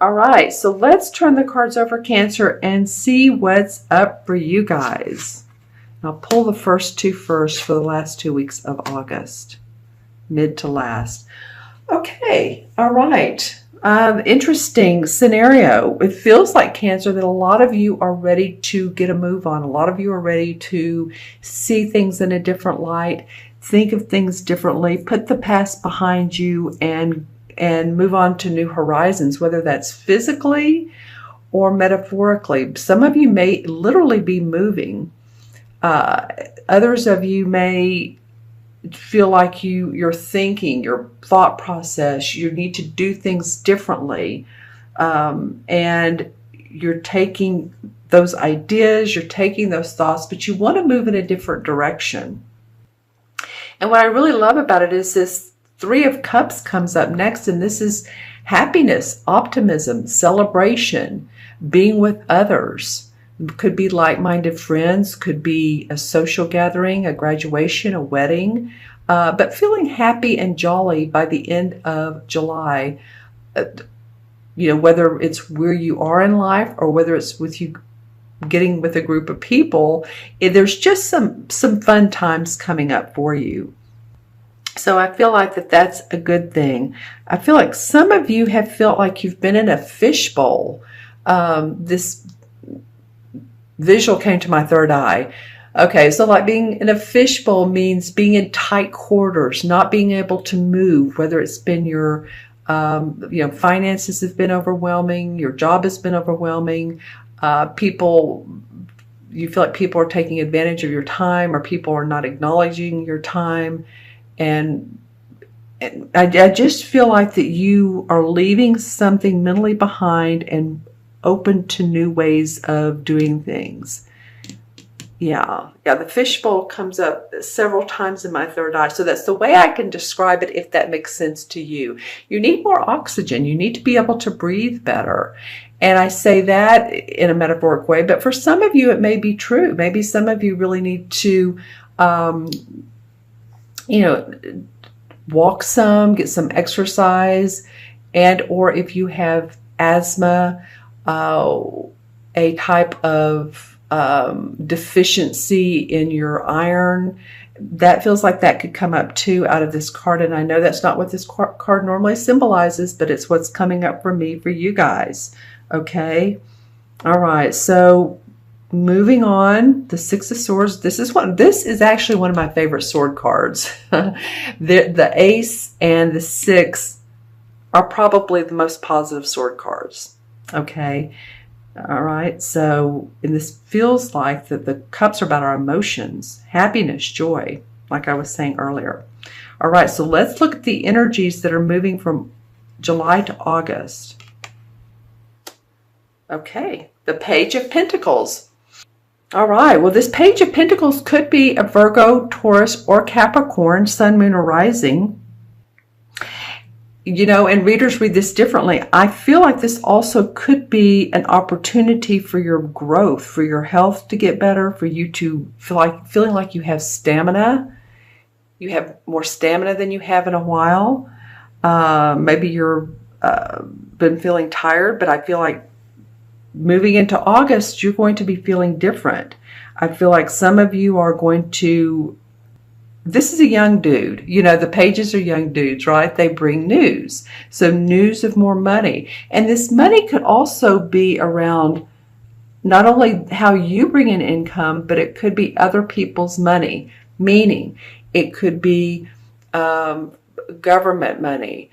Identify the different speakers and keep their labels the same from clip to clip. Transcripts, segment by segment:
Speaker 1: All right, so let's turn the cards over, Cancer, and see what's up for you guys. I'll pull the first two first for the last 2 weeks of August, mid to last. Okay, all right. Interesting scenario. It feels like, Cancer, that a lot of you are ready to get a move on. A lot of you are ready to see things in a different light, think of things differently, put the past behind you, and move on to new horizons, whether that's physically or metaphorically. Some of you may literally be moving. Others of you may feel like your thinking, your thought process, you need to do things differently. And you're taking those ideas, you're taking those thoughts, but you want to move in a different direction. And what I really love about it is this Three of Cups comes up next, and this is happiness, optimism, celebration, being with others. Could be like-minded friends, could be a social gathering, a graduation, a wedding, but feeling happy and jolly by the end of July. Whether it's where you are in life or whether it's with you getting with a group of people, there's just some fun times coming up for you. So I feel like that's a good thing. I feel like some of you have felt like you've been in a fishbowl. This visual came to my third eye. Okay, so like being in a fishbowl means being in tight quarters, not being able to move, whether it's been your, finances have been overwhelming, your job has been overwhelming, you feel like people are taking advantage of your time, or people are not acknowledging your time. And I just feel like that you are leaving something mentally behind and open to new ways of doing things. Yeah, the fishbowl comes up several times in my third eye. So that's the way I can describe it, if that makes sense to you. You need more oxygen. You need to be able to breathe better. And I say that in a metaphoric way, but for some of you, it may be true. Maybe some of you really need to, walk some, get some exercise, and or if you have asthma, a type of deficiency in your iron, that feels like that could come up too out of this card. And I know that's not what this card normally symbolizes, but it's what's coming up for me, for you guys. Okay. All right. So moving on, the Six of Swords. This is actually one of my favorite sword cards. The Ace and the Six are probably the most positive sword cards. Okay. All right. So, and this feels like that the cups are about our emotions, happiness, joy, like I was saying earlier. All right. So let's look at the energies that are moving from July to August. Okay. The Page of Pentacles. All right. Well, this Page of Pentacles could be a Virgo, Taurus, or Capricorn, Sun, Moon, or Rising. And readers read this differently. I feel like this also could be an opportunity for your growth, for your health to get better, for you to feeling like you have stamina. You have more stamina than you have in a while. Maybe you're been feeling tired, but I feel like moving into August, you're going to be feeling different. I feel like some of you are going to, this is a young dude. The pages are young dudes, right? They bring news. So news of more money. And this money could also be around not only how you bring in income, but it could be other people's money. Meaning it could be government money,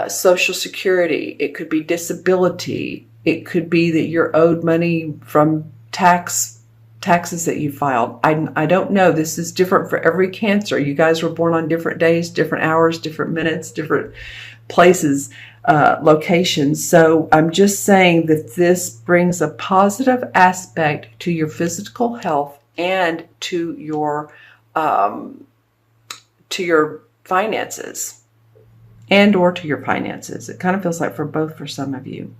Speaker 1: Social Security. It could be disability. It could be that you're owed money from taxes that you filed. I don't know. This is different for every Cancer. You guys were born on different days, different hours, different minutes, different places, locations. So I'm just saying that this brings a positive aspect to your physical health and to your finances, and or to your finances. It kind of feels like for both for some of you.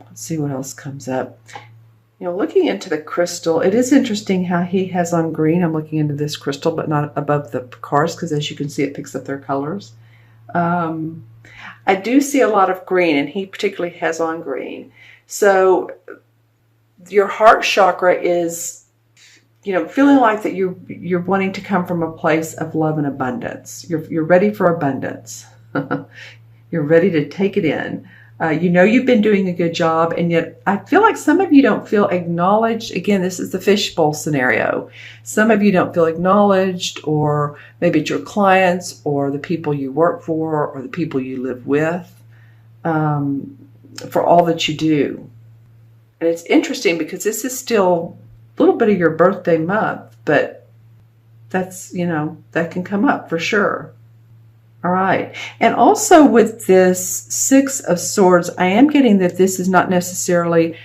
Speaker 1: Let's see what else comes up. Looking into the crystal, it is interesting how he has on green. I'm looking into this crystal, but not above the cards, because as you can see, it picks up their colors. I do see a lot of green, and he particularly has on green. So your heart chakra is, you know, feeling like that you're wanting to come from a place of love and abundance. You're ready for abundance. You're ready to take it in. You know you've been doing a good job, and yet I feel like some of you don't feel acknowledged. Again, this is the fishbowl scenario. Some of you don't feel acknowledged, or maybe it's your clients or the people you work for or the people you live with, for all that you do. And it's interesting because this is still a little bit of your birthday month, but that's, you know, that can come up for sure. All right. And also with this Six of Swords, I am getting that this is not necessarily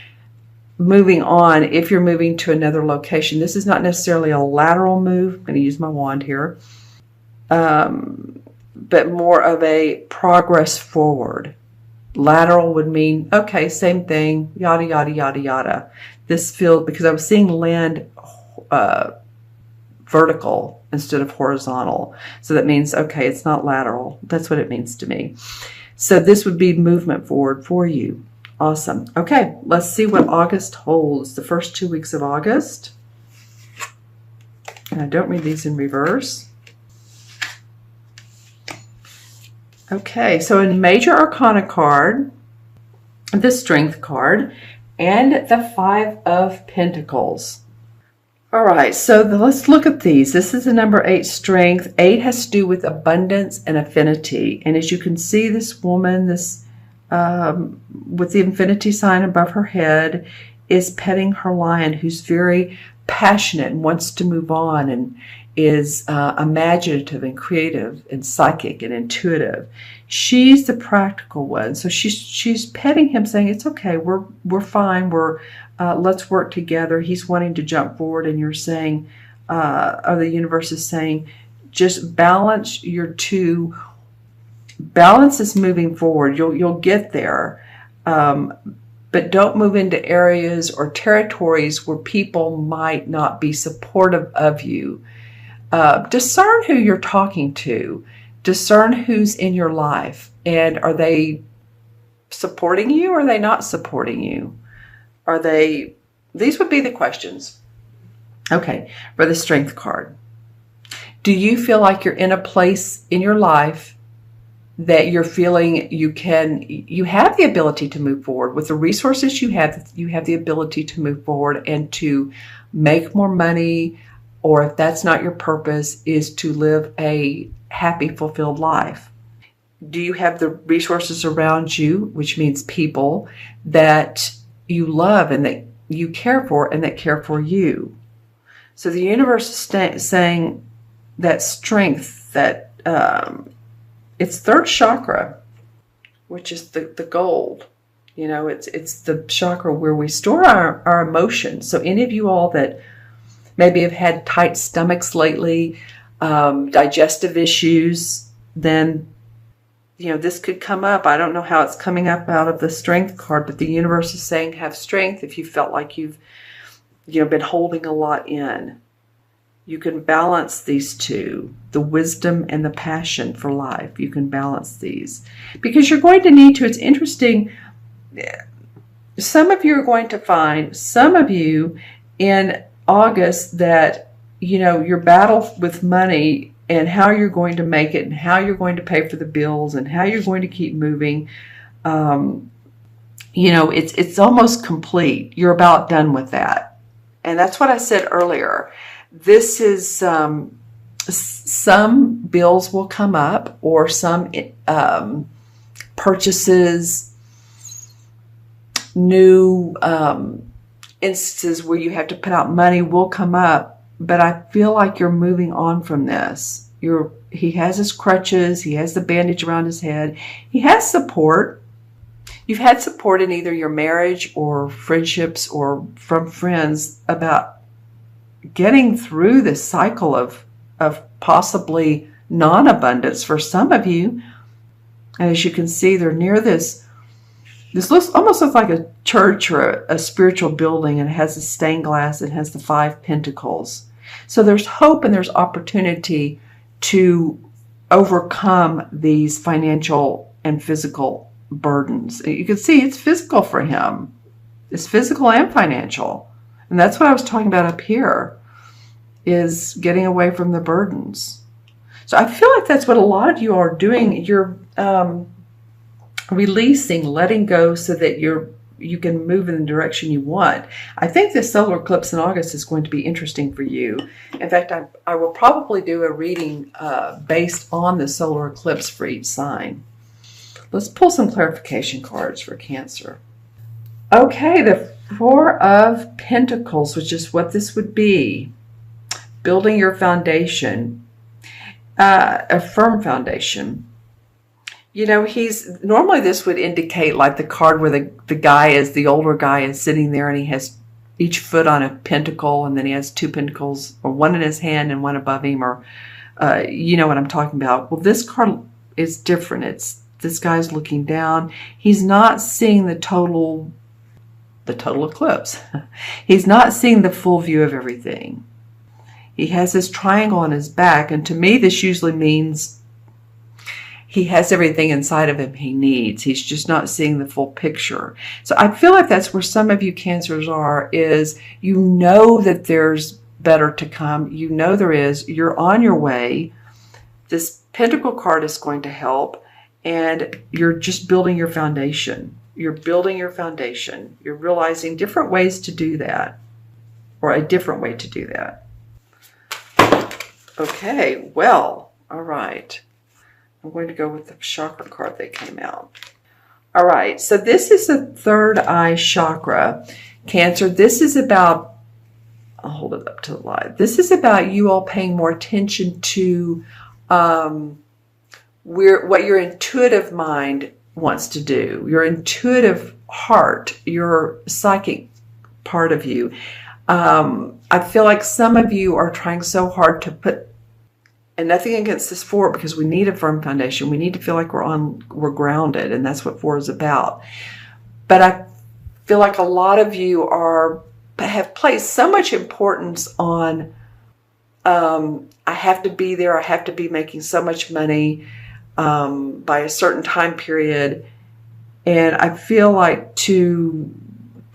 Speaker 1: moving on if you're moving to another location. This is not necessarily a lateral move. I'm going to use my wand here. But more of a progress forward. Lateral would mean, okay, same thing, yada, yada, yada, yada. This feels, because I was seeing land vertical instead of horizontal. So that means, okay, it's not lateral. That's what it means to me. So this would be movement forward for you. Awesome. Okay, let's see what August holds. The first 2 weeks of August. And I don't read these in reverse. Okay, so a major arcana card, the Strength card, and the Five of Pentacles. All right, so let's look at these. This is the number 8, Strength. 8 has to do with abundance and affinity. And as you can see, this woman, this with the infinity sign above her head, is petting her lion, who's very passionate and wants to move on, and is imaginative and creative and psychic and intuitive. She's the practical one. So she's petting him, saying, it's okay, we're fine, let's work together. He's wanting to jump forward, and you're saying, or the universe is saying, just balance your two. Balance is moving forward. You'll get there. But don't move into areas or territories where people might not be supportive of you. Discern who you're talking to. Discern who's in your life. And are they supporting you, or are they not supporting you? Are they... These would be the questions. Okay, for the Strength card. Do you feel like you're in a place in your life that you're feeling you have the ability to move forward with the resources you have the ability to move forward and to make more money, or if that's not your purpose, is to live a happy, fulfilled life? Do you have the resources around you, which means people that you love and that you care for and that care for you? So the universe is saying that strength, that it's third chakra, which is the gold. You know, it's the chakra where we store our emotions. So any of you all that maybe have had tight stomachs lately, digestive issues, then, you know, this could come up. I don't know how it's coming up out of the Strength card, but the universe is saying have strength. If you felt like you've, been holding a lot in, you can balance these two, the wisdom and the passion for life. You can balance these because you're going to need to. It's interesting. Some of you are going to find, some of you in August, that, your battle with money and how you're going to make it and how you're going to pay for the bills and how you're going to keep moving. It's almost complete. You're about done with that. And that's what I said earlier. This is some bills will come up, or some purchases, new instances where you have to put out money will come up. But I feel like you're moving on from this. He has his crutches. He has the bandage around his head. He has support. You've had support in either your marriage or friendships or from friends about getting through this cycle of possibly non-abundance for some of you. And as you can see, they're near this almost looks like a church or a spiritual building, and it has the stained glass, it has the 5 pentacles. So there's hope and there's opportunity to overcome these financial and physical burdens. You can see it's physical for him. It's physical and financial. And that's what I was talking about up here, is getting away from the burdens. So I feel like that's what a lot of you are doing. You're releasing, letting go so that you can move in the direction you want. I think this solar eclipse in August is going to be interesting for you. In fact, I will probably do a reading based on the solar eclipse for each sign. Let's pull some clarification cards for Cancer. Okay, the Four of Pentacles, which is what this would be. Building your foundation, a firm foundation. You know, normally this would indicate like the card where the guy is, the older guy is sitting there and he has each foot on a pentacle, and then he has two pentacles, or one in his hand and one above him, or you know what I'm talking about. Well, this card is different. This guy's looking down. He's not seeing the total eclipse. He's not seeing the full view of everything. He has this triangle on his back, and to me this usually means he has everything inside of him he needs. He's just not seeing the full picture. So I feel like that's where some of you Cancers are, is you know that there's better to come. You know there is. You're on your way. This Pentacle card is going to help, and you're just building your foundation. You're building your foundation. You're realizing different ways to do that, or a different way to do that. Okay, well, all right. I'm going to go with the chakra card that came out. All right, so this is the third eye chakra, Cancer. This is about, I'll hold it up to the light. This is about you all paying more attention to what your intuitive mind wants to do, your intuitive heart, your psychic part of you. I feel like some of you are trying so hard to put, and nothing against this four, because we need a firm foundation. We need to feel like we're grounded, and that's what four is about. But I feel like a lot of you have placed so much importance on, I have to be there, I have to be making so much money by a certain time period. And I feel like to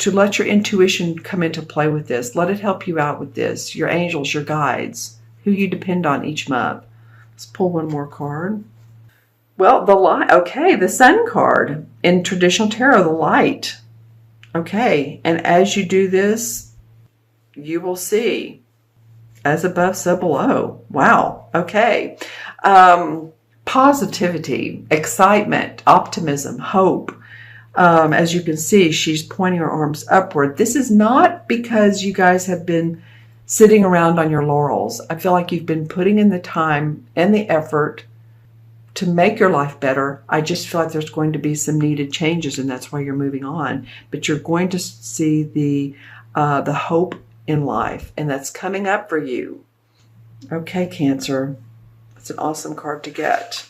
Speaker 1: let your intuition come into play with this, let it help you out with this, your angels, your guides, who you depend on each month. Let's pull one more card. Well, the Sun card in traditional tarot, the light. Okay, and as you do this, you will see as above, so below. Wow, okay. Positivity, excitement, optimism, hope. As you can see, she's pointing her arms upward. This is not because you guys have been sitting around on your laurels. I feel like you've been putting in the time and the effort to make your life better. I just feel like there's going to be some needed changes, and that's why you're moving on. But you're going to see the hope in life, and that's coming up for you. Okay, Cancer. It's an awesome card to get.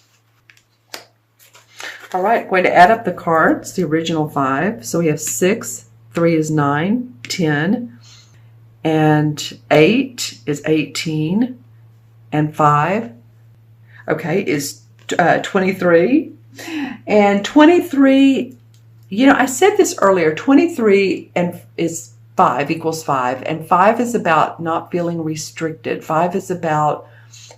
Speaker 1: All right, going to add up the cards, the original 5. So we have 6, 3 is 9, 10, and 8 is 18, and 5, okay, is 23. And 23, you know, I said this earlier, 23 is 5 equals 5, and 5 is about not feeling restricted. 5 is about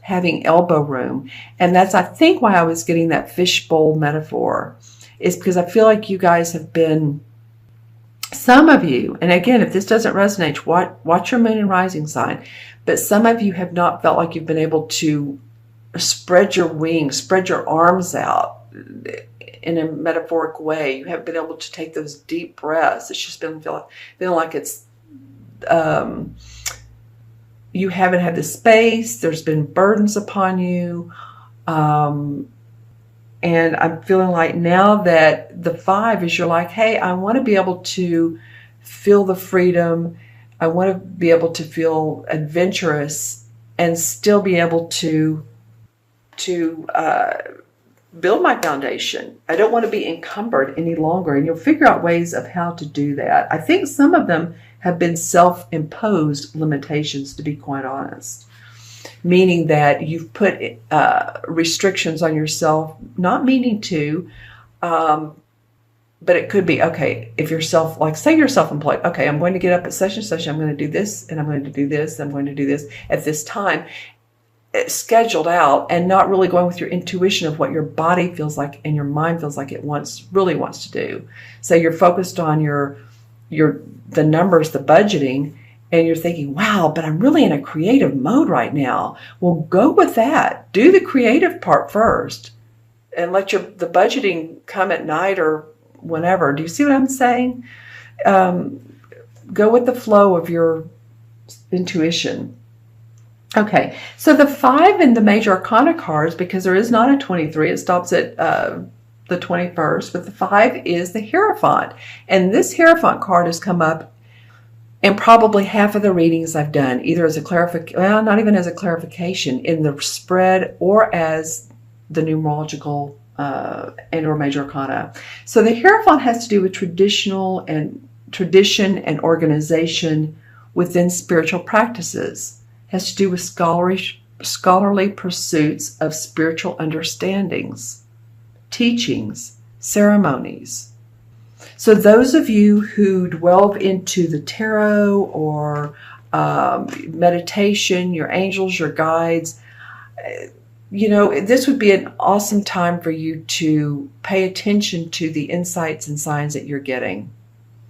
Speaker 1: having elbow room. And that's, I think, why I was getting that fishbowl metaphor, is because I feel like you guys have been, some of you, and again, if this doesn't resonate, watch your moon and rising sign, but some of you have not felt like you've been able to spread your wings, spread your arms out in a metaphoric way. You haven't been able to take those deep breaths. It's just been feeling like it's, you haven't had the space. There's been burdens upon you. And I'm feeling like now that the 5 is, you're like, hey, I want to be able to feel the freedom. I want to be able to feel adventurous and still be able to build my foundation. I don't want to be encumbered any longer. And you'll figure out ways of how to do that. I think some of them have been self-imposed limitations, to be quite honest. Meaning that you've put restrictions on yourself, not meaning to, But it could be, okay, if you're say you're self-employed, okay, I'm going to get up at such and such, I'm going to do this, and I'm going to do this, and I'm going to do this at this time. It's scheduled out, and not really going with your intuition of what your body feels like and your mind feels like it really wants to do. So you're focused on the numbers, the budgeting, and you're thinking, wow, but I'm really in a creative mode right now. Well, go with that. Do the creative part first, and let the budgeting come at night or whenever. Do you see what I'm saying? Go with the flow of your intuition. Okay, so the 5 in the major arcana cards, because there is not a 23, it stops at the 21st, but the 5 is the Hierophant. And this Hierophant card has come up in probably half of the readings I've done, either as a clarification, well, not even as a clarification, in the spread or as the numerological and or major arcana. So the Hierophant has to do with tradition and organization within spiritual practices. Has to do with scholarly pursuits of spiritual understandings, teachings, ceremonies. So those of you who delve into the tarot or meditation, your angels, your guides, this would be an awesome time for you to pay attention to the insights and signs that you're getting.